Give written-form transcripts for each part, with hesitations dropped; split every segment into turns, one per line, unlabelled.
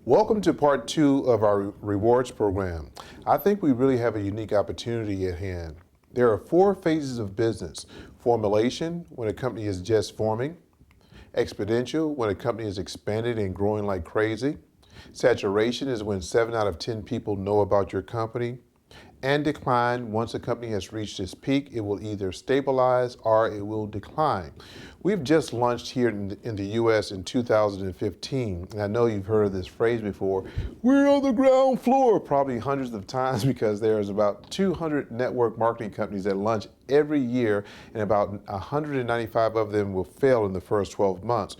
Welcome to part two of our rewards program. I think we really have a unique opportunity at hand. There are four phases of business: formulation, when a company is just forming; exponential, when a company is expanded and growing like crazy; saturation is when 7 out of 10 people know about your company; and decline, once a company has reached its peak, it will either stabilize or it will decline. We've just launched here in the US in 2015, and I know you've heard of this phrase before: we're on the ground floor, probably hundreds of times, because there's about 200 network marketing companies that launch every year, and about 195 of them will fail in the first 12 months.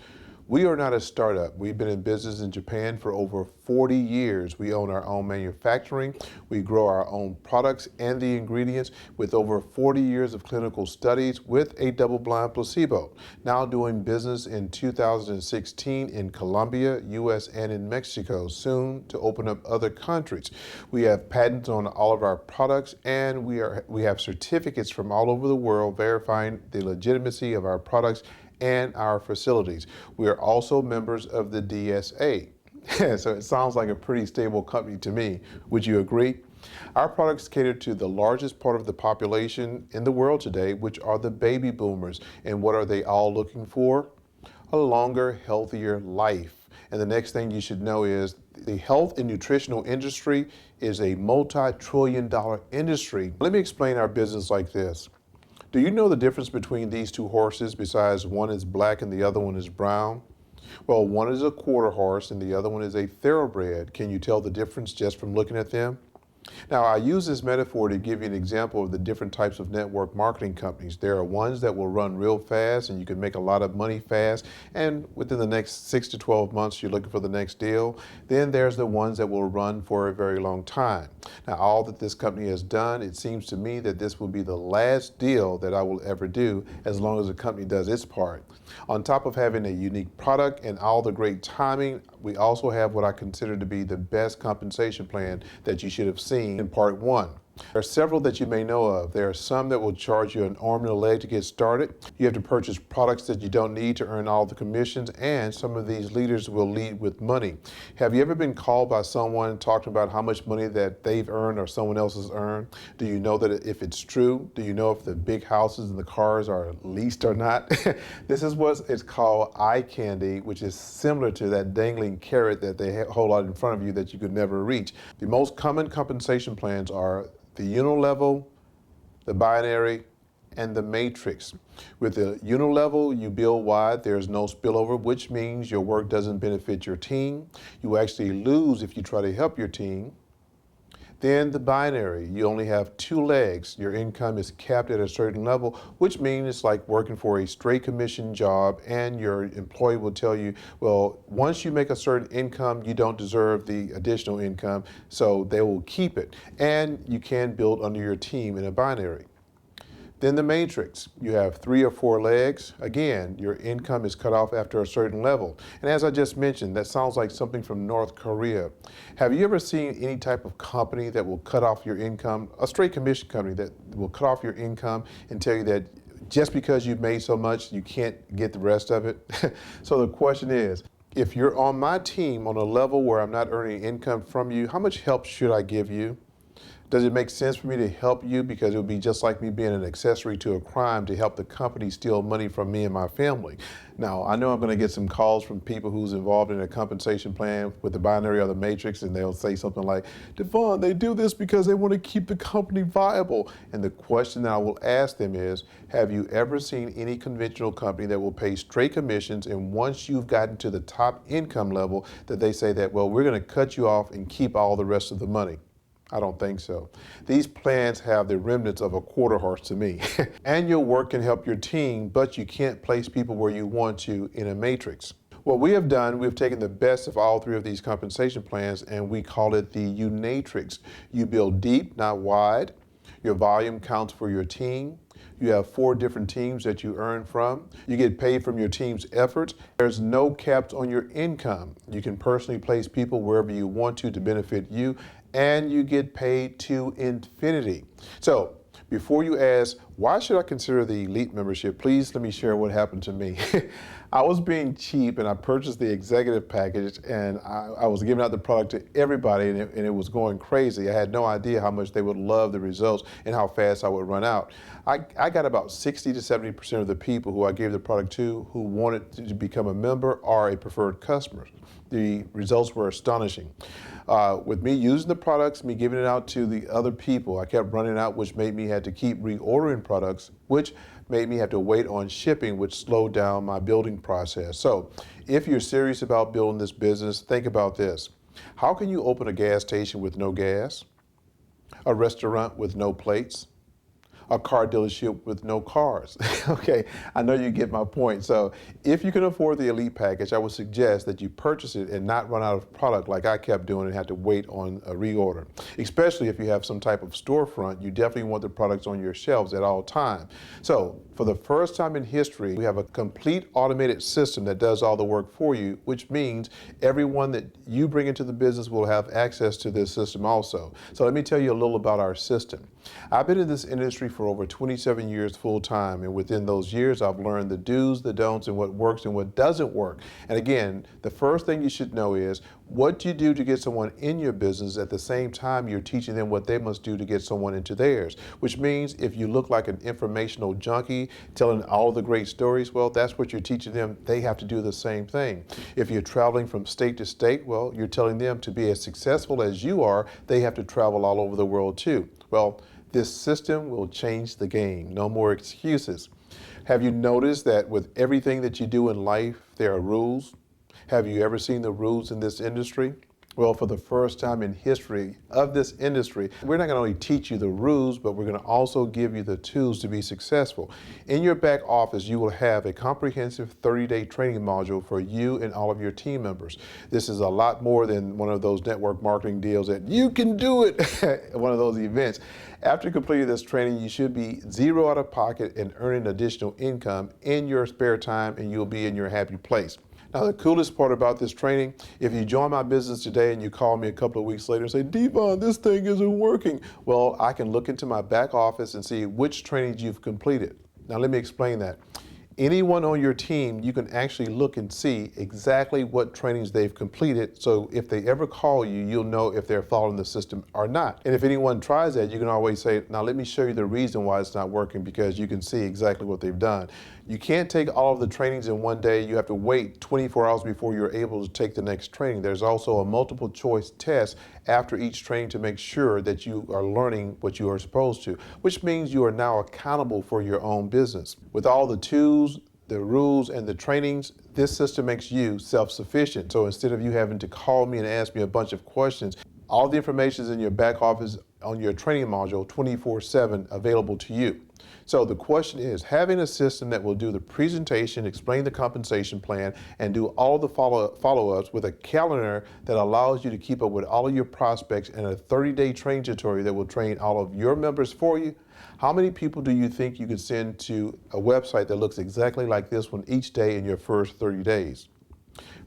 We are not a startup. We've been in business in Japan for over 40 years. We own our own manufacturing. We grow our own products and the ingredients, with over 40 years of clinical studies with a double-blind placebo. Now doing business in 2016 in Colombia, US, and in Mexico, soon to open up other countries. We have patents on all of our products, and we have certificates from all over the world verifying the legitimacy of our products and our facilities. We are also members of the DSA. So it sounds like a pretty stable company to me. Would you agree? Our products cater to the largest part of the population in the world today, which are the baby boomers. And what are they all looking for? A longer, healthier life. And the next thing you should know is the health and nutritional industry is a multi-trillion-dollar industry. Let me explain our business like this. Do you know the difference between these two horses, besides one is black and the other one is brown? Well, one is a quarter horse and the other one is a thoroughbred. Can you tell the difference just from looking at them? Now, I use this metaphor to give you an example of the different types of network marketing companies. There are ones that will run real fast and you can make a lot of money fast, and within the next 6 to 12 months, you're looking for the next deal. Then there's the ones that will run for a very long time. Now, all that this company has done, it seems to me that this will be the last deal that I will ever do, as long as the company does its part. On top of having a unique product and all the great timing, we also have what I consider to be the best compensation plan that you should have seen in part one. There are several that you may know of. There are some that will charge you an arm and a leg to get started. You have to purchase products that you don't need to earn all the commissions, and some of these leaders will lead with money. Have you ever been called by someone talking about how much money that they've earned or someone else has earned? Do you know that if it's true? Do you know if the big houses and the cars are leased or not? This is what it's called eye candy, which is similar to that dangling carrot that they hold out in front of you that you could never reach. The most common compensation plans are the unilevel, the binary, and the matrix. With the unilevel, you bill wide, there's no spillover, which means your work doesn't benefit your team. You actually lose if you try to help your team. Then the binary, you only have 2 legs. Your income is capped at a certain level, which means it's like working for a straight commission job, and your employee will tell you, well, once you make a certain income, you don't deserve the additional income, so they will keep it. And you can build under your team in a binary. Then the matrix, you have 3 or 4 legs. Again, your income is cut off after a certain level. And as I just mentioned, that sounds like something from North Korea. Have you ever seen any type of company that will cut off your income, a straight commission company that will cut off your income and tell you that just because you've made so much, you can't get the rest of it? So the question is, if you're on my team on a level where I'm not earning income from you, how much help should I give you? Does it make sense for me to help you? Because it would be just like me being an accessory to a crime to help the company steal money from me and my family. Now, I know I'm going to get some calls from people who's involved in a compensation plan with the binary or the matrix, and they'll say something like, Devon, they do this because they want to keep the company viable. And the question that I will ask them is, have you ever seen any conventional company that will pay straight commissions, and once you've gotten to the top income level, that they say that, well, we're going to cut you off and keep all the rest of the money? I don't think so. These plans have the remnants of a quarter horse to me. And your work can help your team, but you can't place people where you want to in a matrix. What we have done, we've taken the best of all 3 of these compensation plans, and we call it the Unatrix. You build deep, not wide. Your volume counts for your team. You have 4 different teams that you earn from. You get paid from your team's efforts. There's no caps on your income. You can personally place people wherever you want to benefit you, and you get paid to infinity. So Before you ask, why should I consider the elite membership? Please let me share what happened to me. I was being cheap and I purchased the executive package, and I was giving out the product to everybody, and it was going crazy. I had no idea how much they would love the results and how fast I would run out. I got about 60 to 70% of the people who I gave the product to who wanted to become a member or a preferred customer. The results were astonishing. With me using the products, me giving it out to the other people, I kept running out, which made me have to keep reordering products, which made me have to wait on shipping, which slowed down my building process. So if you're serious about building this business, think about this. How can you open a gas station with no gas? A restaurant with no plates? A car dealership with no cars? Okay, I know you get my point. So if you can afford the elite package, I would suggest that you purchase it and not run out of product like I kept doing and had to wait on a reorder. Especially if you have some type of storefront, you definitely want the products on your shelves at all times. So for the first time in history, we have a complete automated system that does all the work for you, which means everyone that you bring into the business will have access to this system also. So let me tell you a little about our system. I've been in this industry for over 27 years full time, and within those years I've learned the do's, the don'ts, and what works and what doesn't work. And again, the first thing you should know is what do you do to get someone in your business at the same time you're teaching them what they must do to get someone into theirs. Which means if you look like an informational junkie telling all the great stories, well, that's what you're teaching them. They have to do the same thing. If you're traveling from state to state, well, you're telling them to be as successful as you are, they have to travel all over the world too. Well, this system will change the game. No more excuses. Have you noticed that with everything that you do in life, there are rules? Have you ever seen the rules in this industry? Well, for the first time in history of this industry, we're not going to only teach you the rules, but we're going to also give you the tools to be successful. In your back office, you will have a comprehensive 30-day training module for you and all of your team members. This is a lot more than one of those network marketing deals that you can do it at one of those events. After completing this training, you should be zero out of pocket and earning additional income in your spare time, and you'll be in your happy place. Now, the coolest part about this training, if you join my business today and you call me a couple of weeks later and say, Devon, this thing isn't working, well, I can look into my back office and see which trainings you've completed. Now, let me explain that. Anyone on your team, you can actually look and see exactly what trainings they've completed. So if they ever call you, you'll know if they're following the system or not. And if anyone tries that, you can always say, now let me show you the reason why it's not working, because you can see exactly what they've done. You can't take all of the trainings in one day. You have to wait 24 hours before you're able to take the next training. There's also a multiple choice test after each training to make sure that you are learning what you are supposed to, which means you are now accountable for your own business. With all the tools, the rules, and the trainings, this system makes you self-sufficient. So instead of you having to call me and ask me a bunch of questions, all the information is in your back office on your training module 24/7 available to you. So the question is, having a system that will do the presentation, explain the compensation plan, and do all the follow-ups with a calendar that allows you to keep up with all of your prospects, and a 30-day training tutorial that will train all of your members for you. How many people do you think you could send to a website that looks exactly like this one each day in your first 30 days?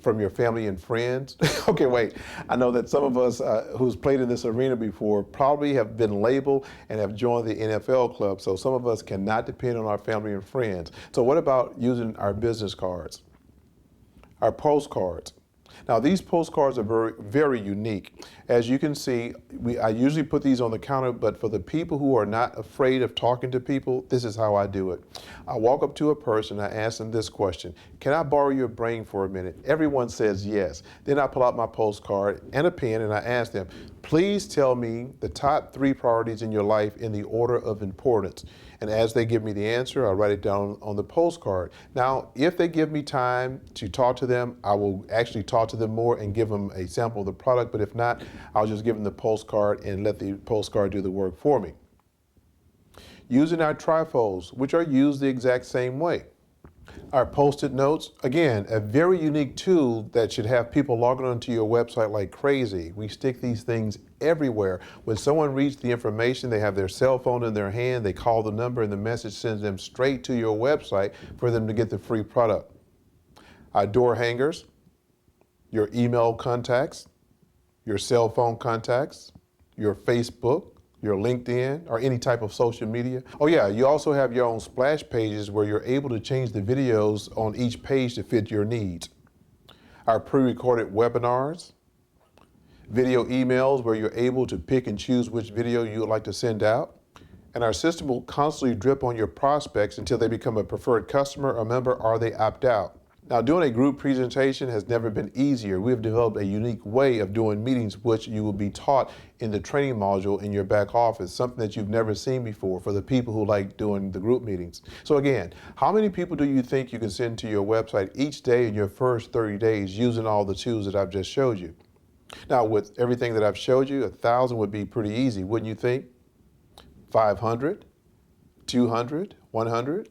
From your family and friends? Okay, wait. I know that some of us who's played in this arena before probably have been labeled and have joined the NFL club, so some of us cannot depend on our family and friends. So what about using our business cards, our postcards? Now, these postcards are very, very unique. As you can see, I usually put these on the counter, but for the people who are not afraid of talking to people, this is how I do it. I walk up to a person, I ask them this question: can I borrow your brain for a minute? Everyone says yes. Then I pull out my postcard and a pen and I ask them, please tell me the top 3 priorities in your life in the order of importance. And as they give me the answer, I write it down on the postcard. Now, if they give me time to talk to them, I will actually talk to them more and give them a sample of the product. But if not, I'll just give them the postcard and let the postcard do the work for me. Using our trifolds, which are used the exact same way. Our Post-it notes, again, a very unique tool that should have people logging onto your website like crazy. We stick these things everywhere. When someone reads the information, they have their cell phone in their hand, they call the number, and the message sends them straight to your website for them to get the free product. Our door hangers, your email contacts, your cell phone contacts, your Facebook, your LinkedIn, or any type of social media. Oh yeah, you also have your own splash pages where you're able to change the videos on each page to fit your needs. Our pre-recorded webinars, video emails where you're able to pick and choose which video you would like to send out. And our system will constantly drip on your prospects until they become a preferred customer or member or they opt out. Now, doing a group presentation has never been easier. We have developed a unique way of doing meetings, which you will be taught in the training module in your back office, something that you've never seen before for the people who like doing the group meetings. So again, how many people do you think you can send to your website each day in your first 30 days using all the tools that I've just showed you? Now, with everything that I've showed you, 1,000 would be pretty easy, wouldn't you think? 500, 200, 100,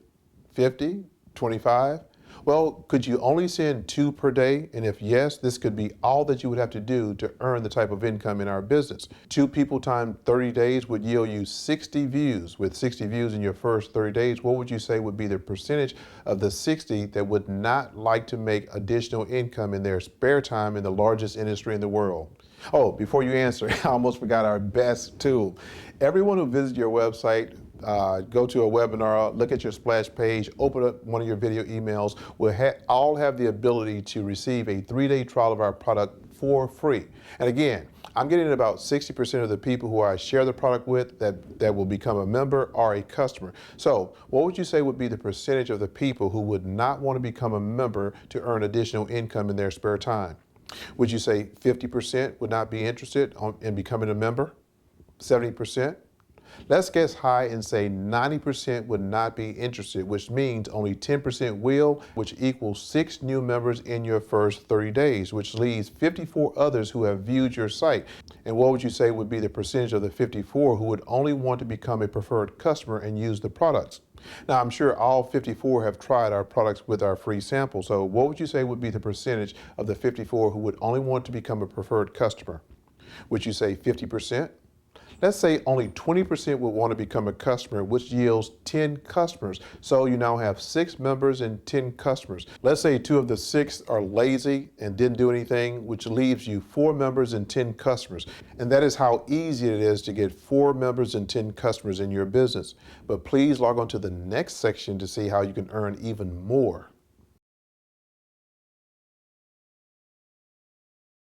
50, 25? Well, could you only send 2 per day? And if yes, this could be all that you would have to do to earn the type of income in our business. 2 people times 30 days would yield you 60 views. With 60 views in your first 30 days, what would you say would be the percentage of the 60 that would not like to make additional income in their spare time in the largest industry in the world? Oh, before you answer, I almost forgot our best tool. Everyone who visits your website, go to a webinar, look at your splash page, open up one of your video emails, will all have the ability to receive a 3-day trial of our product for free. And again, I'm getting about 60% of the people who I share the product with that will become a member or a customer. So what would you say would be the percentage of the people who would not want to become a member to earn additional income in their spare time? Would you say 50% would not be interested in becoming a member? 70%? Let's guess high and say 90% would not be interested, which means only 10% will, which equals 6 new members in your first 30 days, which leaves 54 others who have viewed your site. And what would you say would be the percentage of the 54 who would only want to become a preferred customer and use the products? Now, I'm sure all 54 have tried our products with our free sample. So what would you say would be the percentage of the 54 who would only want to become a preferred customer? Would you say 50%? Let's say only 20% would want to become a customer, which yields 10 customers. So you now have 6 members and 10 customers. Let's say 2 of the 6 are lazy and didn't do anything, which leaves you 4 members and 10 customers. And that is how easy it is to get 4 members and 10 customers in your business. But please log on to the next section to see how you can earn even more.